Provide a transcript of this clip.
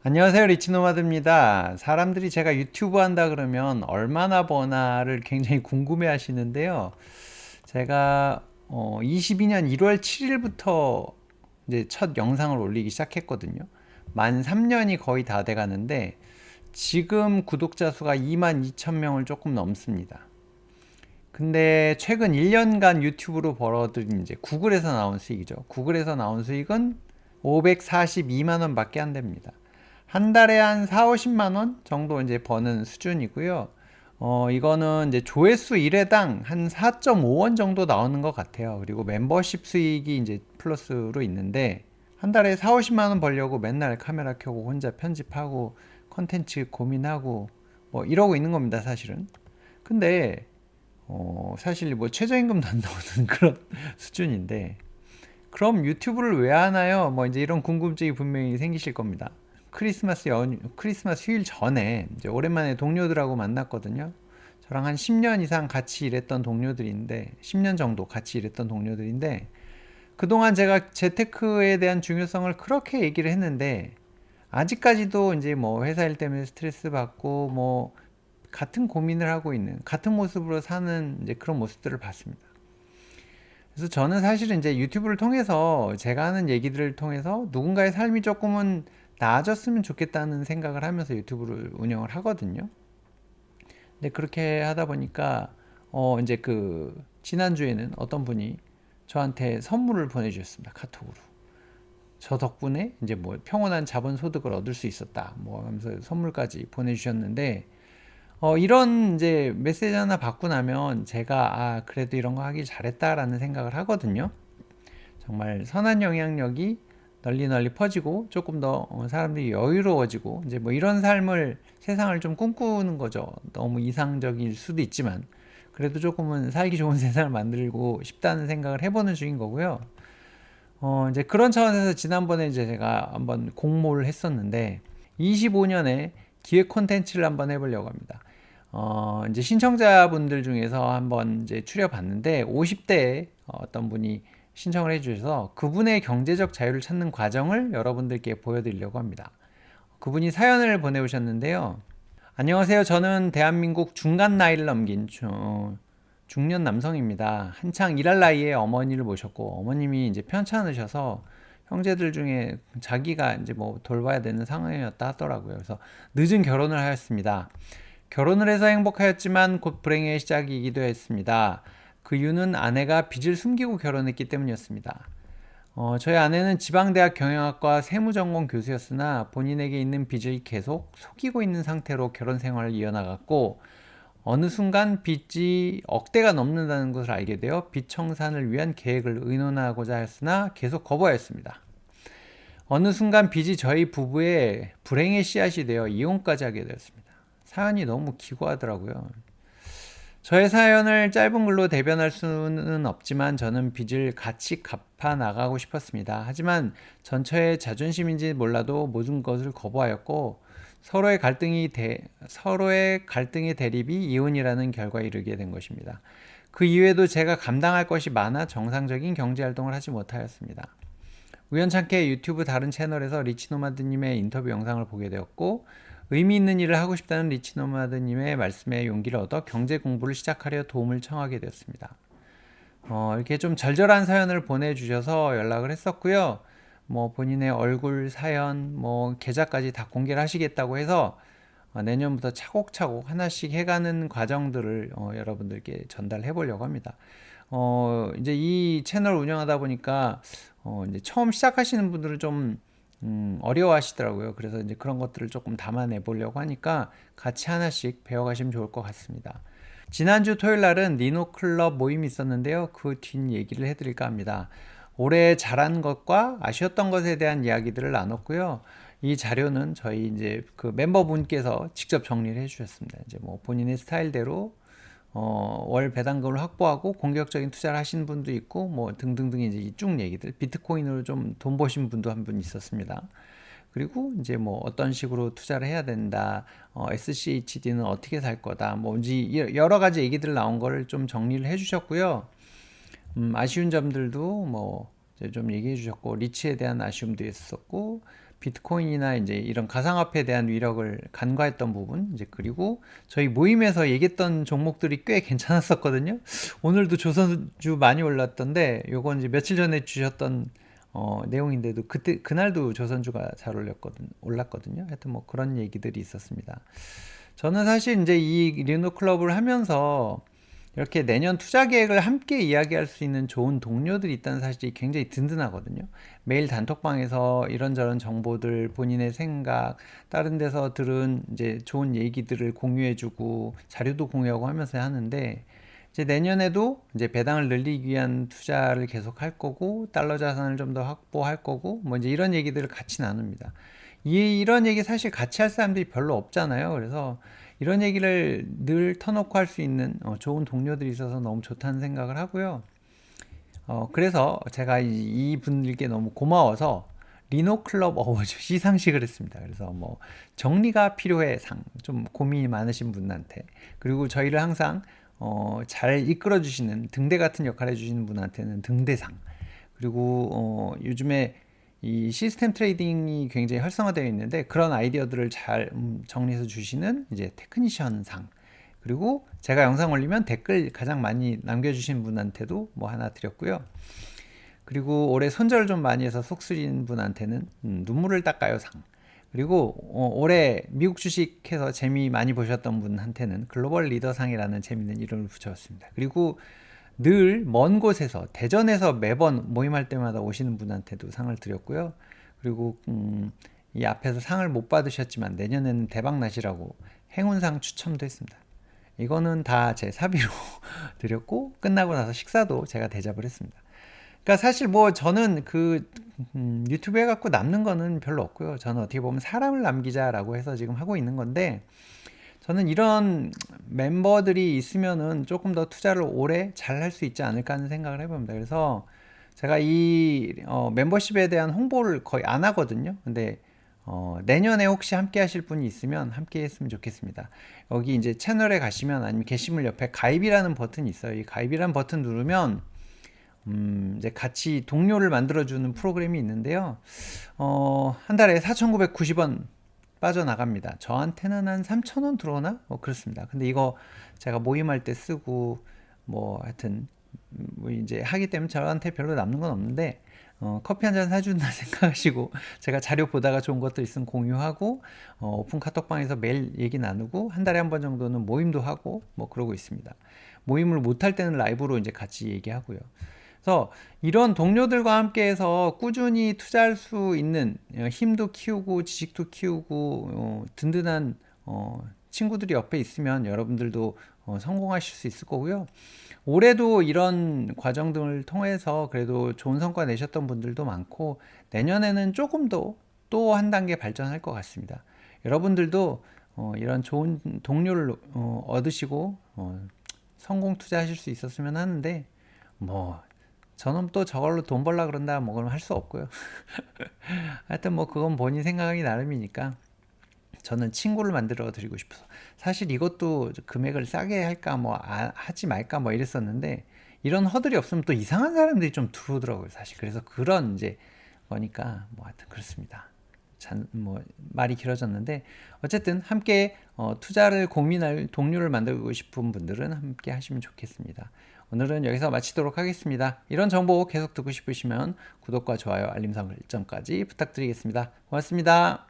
안녕하세요, 리치노마드입니다. 사람들이 제가 유튜브 한다 그러면 얼마나 버나를 굉장히 궁금해 하시는데요. 제가 22년 1월 7일부터 이제 첫 영상을 올리기 시작했거든요. 만 3년이 거의 다 돼 가는데 지금 구독자 수가 2만 2천 명을 조금 넘습니다. 근데 최근 1년간 유튜브로 벌어들인 이제 구글에서 나온 수익이죠. 구글에서 나온 수익은 542만 원밖에 안 됩니다. 한 달에 한 4, 50만 원 정도 이제 버는 수준이고요. 이거는 이제 조회수 1회당 한 4.5원 정도 나오는 것 같아요. 그리고 멤버십 수익이 이제 플러스로 있는데 한 달에 4, 50만 원 벌려고 맨날 카메라 켜고 혼자 편집하고 컨텐츠 고민하고 뭐 이러고 있는 겁니다, 사실은. 근데 사실 뭐 최저임금도 안 나오는 그런 수준인데 그럼 유튜브를 왜 하나요? 뭐 이제 이런 궁금증이 분명히 생기실 겁니다. 크리스마스 휴일 전에 이제 오랜만에 동료들하고 만났거든요. 저랑 한 10년 이상 같이 일했던 동료들인데 10년 정도 같이 일했던 동료들인데 그동안 제가 재테크에 대한 중요성을 그렇게 얘기를 했는데 아직까지도 이제 뭐 회사 일 때문에 스트레스 받고 뭐 같은 고민을 하고 있는 같은 모습으로 사는 이제 그런 모습들을 봤습니다. 그래서 저는 사실은 이제 유튜브를 통해서 제가 하는 얘기들을 통해서 누군가의 삶이 조금은 나아졌으면 좋겠다는 생각을 하면서 유튜브를 운영을 하거든요. 근데 그렇게 하다 보니까 이제 그 지난주에는 어떤 분이 저한테 선물을 보내주셨습니다. 카톡으로. 저 덕분에 이제 뭐 평온한 자본 소득을 얻을 수 있었다. 뭐 하면서 선물까지 보내주셨는데 이런 이제 메시지 하나 받고 나면 제가 그래도 이런 거 하길 잘했다라는 생각을 하거든요. 정말 선한 영향력이 널리 널리 퍼지고 조금 더 사람들이 여유로워지고 이제 뭐 이런 삶을 세상을 좀 꿈꾸는 거죠. 너무 이상적일 수도 있지만 그래도 조금은 살기 좋은 세상을 만들고 싶다는 생각을 해보는 중인 거고요. 이제 그런 차원에서 지난번에 이제 제가 한번 공모를 했었는데 25년에 기획 콘텐츠를 한번 해보려고 합니다. 이제 신청자분들 중에서 한번 이제 추려봤는데 50대에 어떤 분이 신청을 해주셔서 그분의 경제적 자유를 찾는 과정을 여러분들께 보여드리려고 합니다. 그분이 사연을 보내오셨는데요. 안녕하세요. 저는 대한민국 중간 나이를 넘긴 중년 남성입니다. 한창 일할 나이에 어머니를 모셨고 어머님이 이제 편찮으셔서 형제들 중에 자기가 이제 뭐 돌봐야 되는 상황이었다 하더라고요. 그래서 늦은 결혼을 하였습니다. 결혼을 해서 행복하였지만 곧 불행의 시작이기도 했습니다. 그 이유는 아내가 빚을 숨기고 결혼했기 때문이었습니다. 저희 아내는 지방대학 경영학과 세무전공 교수였으나 본인에게 있는 빚을 계속 속이고 있는 상태로 결혼 생활을 이어나갔고 어느 순간 빚이 억대가 넘는다는 것을 알게 되어 빚 청산을 위한 계획을 의논하고자 했으나 계속 거부하였습니다. 어느 순간 빚이 저희 부부의 불행의 씨앗이 되어 이혼까지 하게 되었습니다. 사연이 너무 기고하더라고요. 저의 사연을 짧은 글로 대변할 수는 없지만 저는 빚을 같이 갚아 나가고 싶었습니다. 하지만 전처의 자존심인지 몰라도 모든 것을 거부하였고 서로의 갈등의 대립이 이혼이라는 결과에 이르게 된 것입니다. 그 이후에도 제가 감당할 것이 많아 정상적인 경제 활동을 하지 못하였습니다. 우연찮게 유튜브 다른 채널에서 리치노마드님의 인터뷰 영상을 보게 되었고 의미 있는 일을 하고 싶다는 리치노마드님의 말씀에 용기를 얻어 경제 공부를 시작하려 도움을 청하게 되었습니다. 이렇게 좀 절절한 사연을 보내주셔서 연락을 했었고요. 뭐 본인의 얼굴, 사연, 뭐 계좌까지 다 공개를 하시겠다고 해서 내년부터 차곡차곡 하나씩 해가는 과정들을 여러분들께 전달해 보려고 합니다. 이제 이 채널 운영하다 보니까 이제 처음 시작하시는 분들은 좀 어려워하시더라고요. 그래서 이제 그런 것들을 조금 담아내 보려고 하니까 같이 하나씩 배워가시면 좋을 것 같습니다. 지난주 토요일 날은 니노클럽 모임이 있었는데요. 그 뒷 얘기를 해드릴까 합니다. 올해 잘한 것과 아쉬웠던 것에 대한 이야기들을 나눴고요. 이 자료는 저희 이제 그 멤버분께서 직접 정리를 해주셨습니다. 이제 뭐 본인의 스타일대로 월 배당금을 확보하고 공격적인 투자를 하신 분도 있고 뭐 등등등 이제 쭉 얘기들 비트코인으로 좀 돈 버신 분도 한 분 있었습니다. 그리고 이제 뭐 어떤 식으로 투자를 해야 된다, SCHD는 어떻게 살 거다, 뭔지 여러 가지 얘기들 나온 거를 좀 정리를 해주셨고요. 아쉬운 점들도 뭐 좀 얘기해 주셨고 리치에 대한 아쉬움도 있었고 비트코인이나 이제 이런 가상화폐에 대한 위력을 간과했던 부분, 이제 그리고 저희 모임에서 얘기했던 종목들이 꽤 괜찮았었거든요. 오늘도 조선주 많이 올랐던데, 요건 이제 며칠 전에 주셨던 내용인데도 그날도 조선주가 잘 올랐거든요. 하여튼 뭐 그런 얘기들이 있었습니다. 저는 사실 이제 이 리노 클럽을 하면서 이렇게 내년 투자 계획을 함께 이야기할 수 있는 좋은 동료들이 있다는 사실이 굉장히 든든하거든요. 매일 단톡방에서 이런저런 정보들, 본인의 생각, 다른 데서 들은 이제 좋은 얘기들을 공유해주고 자료도 공유하고 하면서 하는데, 이제 내년에도 이제 배당을 늘리기 위한 투자를 계속 할 거고, 달러 자산을 좀 더 확보할 거고, 뭐 이제 이런 얘기들을 같이 나눕니다. 이런 얘기 사실 같이 할 사람들이 별로 없잖아요. 그래서 이런 얘기를 늘 터놓고 할 수 있는 좋은 동료들이 있어서 너무 좋다는 생각을 하고요. 그래서 제가 이 분들께 너무 고마워서 리노 클럽 어워즈 시상식을 했습니다. 그래서 뭐 정리가 필요해 상, 좀 고민이 많으신 분한테, 그리고 저희를 항상 잘 이끌어 주시는 등대 같은 역할을 해주시는 분한테는 등대상, 그리고 요즘에 이 시스템 트레이딩이 굉장히 활성화되어 있는데 그런 아이디어들을 잘 정리해서 주시는 이제 테크니션상, 그리고 제가 영상 올리면 댓글 가장 많이 남겨주신 분한테도 뭐 하나 드렸고요. 그리고 올해 손절 좀 많이 해서 속 쓰린 분한테는 눈물을 닦아요 상, 그리고 올해 미국 주식해서 재미 많이 보셨던 분한테는 글로벌 리더상이라는 재미있는 이름을 붙여봤습니다. 그리고 늘 먼 곳에서, 대전에서 매번 모임할 때마다 오시는 분한테도 상을 드렸고요. 그리고 이 앞에서 상을 못 받으셨지만 내년에는 대박 나시라고 행운상 추첨도 했습니다. 이거는 다 제 사비로 드렸고, 끝나고 나서 식사도 제가 대접을 했습니다. 그러니까 사실 뭐 저는 유튜브 해갖고 남는 거는 별로 없고요. 저는 어떻게 보면 사람을 남기자라고 해서 지금 하고 있는 건데, 저는 이런 멤버들이 있으면은 조금 더 투자를 오래 잘 할 수 있지 않을까 하는 생각을 해봅니다. 그래서 제가 이 멤버십에 대한 홍보를 거의 안 하거든요. 근데 내년에 혹시 함께 하실 분이 있으면 함께 했으면 좋겠습니다. 여기 이제 채널에 가시면, 아니면 게시물 옆에 가입이라는 버튼이 있어요. 이 가입이라는 버튼 누르면 이제 같이 동료를 만들어주는 프로그램이 있는데요. 한 달에 4,990원 빠져나갑니다. 저한테는 한 3,000원 들어오나? 뭐 그렇습니다. 근데 이거 제가 모임할 때 쓰고, 뭐 하여튼 뭐 이제 하기 때문에 저한테 별로 남는 건 없는데, 커피 한 잔 사준다 생각하시고, 제가 자료 보다가 좋은 것들 있으면 공유하고, 오픈 카톡방에서 매일 얘기 나누고, 한 달에 한 번 정도는 모임도 하고 뭐 그러고 있습니다. 모임을 못 할 때는 라이브로 이제 같이 얘기하고요. 그래서 이런 동료들과 함께해서 꾸준히 투자할 수 있는 힘도 키우고 지식도 키우고 든든한 친구들이 옆에 있으면 여러분들도 성공하실 수 있을 거고요. 올해도 이런 과정 등을 통해서 그래도 좋은 성과 내셨던 분들도 많고, 내년에는 조금 더 또 한 단계 발전할 것 같습니다. 여러분들도 이런 좋은 동료를 얻으시고 성공 투자하실 수 있었으면 하는데, 뭐 저는 또 저걸로 돈 벌라 그런다 뭐 그럼 할 수 없고요. 하여튼 뭐 그건 본인 생각이 나름이니까 저는 친구를 만들어 드리고 싶어서, 사실 이것도 금액을 싸게 할까 뭐 하지 말까 뭐 이랬었는데, 이런 허들이 없으면 또 이상한 사람들이 좀 들어오더라고요 사실. 그래서 그런 이제 거니까 뭐 하여튼 그렇습니다. 뭐 말이 길어졌는데, 어쨌든 함께 투자를 고민할 동료를 만들고 싶은 분들은 함께 하시면 좋겠습니다. 오늘은 여기서 마치도록 하겠습니다. 이런 정보 계속 듣고 싶으시면 구독과 좋아요, 알림 설정까지 부탁드리겠습니다. 고맙습니다.